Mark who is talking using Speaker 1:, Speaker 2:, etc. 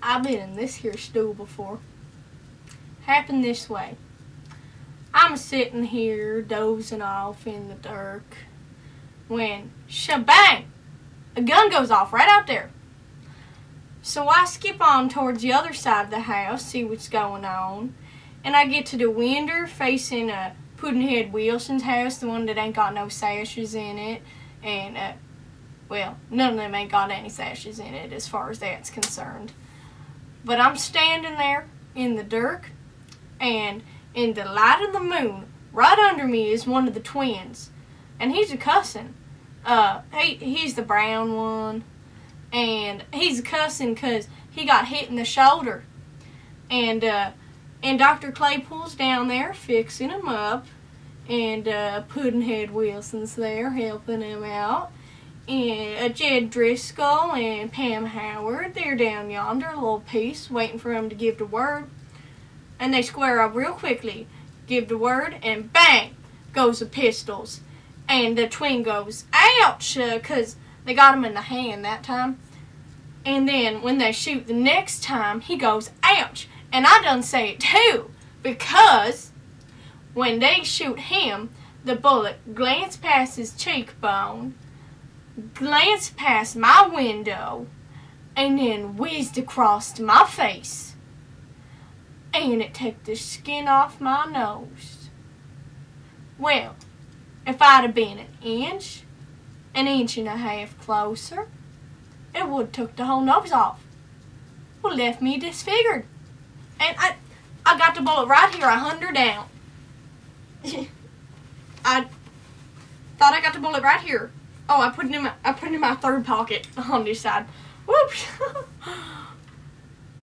Speaker 1: I've been in this here stool before. Happened this way. I'm sitting here dozing off in the dark when shabang! A gun goes off right out there. So I skip on towards the other side of the house, see what's going on, and I get to the window facing Puddinhead Wilson's house, the one that ain't got no sashes in it, and well, none of them ain't got any sashes in it as far as that's concerned. But I'm standing there in the dark, and in the light of the moon, right under me is one of the twins, and he's a cussing. He's the brown one, and he's a cussing because he got hit in the shoulder, and Dr. Claypool's down there fixing him up, and Puddinhead Wilson's there helping him out, and Jed Driscoll and Pam Howard, they're down yonder, a little piece, waiting for him to give the word. And they square up real quickly, give the word, and bang, goes the pistols. And the twin goes, ouch, because they got him in the hand that time. And then when they shoot the next time, he goes, ouch. And I done say it too, because when they shoot him, the bullet glanced past his cheekbone, glanced past my window, and then whizzed across to my face. And it took the skin off my nose. Well, if I'd have been an inch and a half closer, it would have took the whole nose off. Would have left me disfigured. And I got the bullet right here, 100 down. I thought I got the bullet right here. Oh, I put it in my third pocket on this side. Whoops.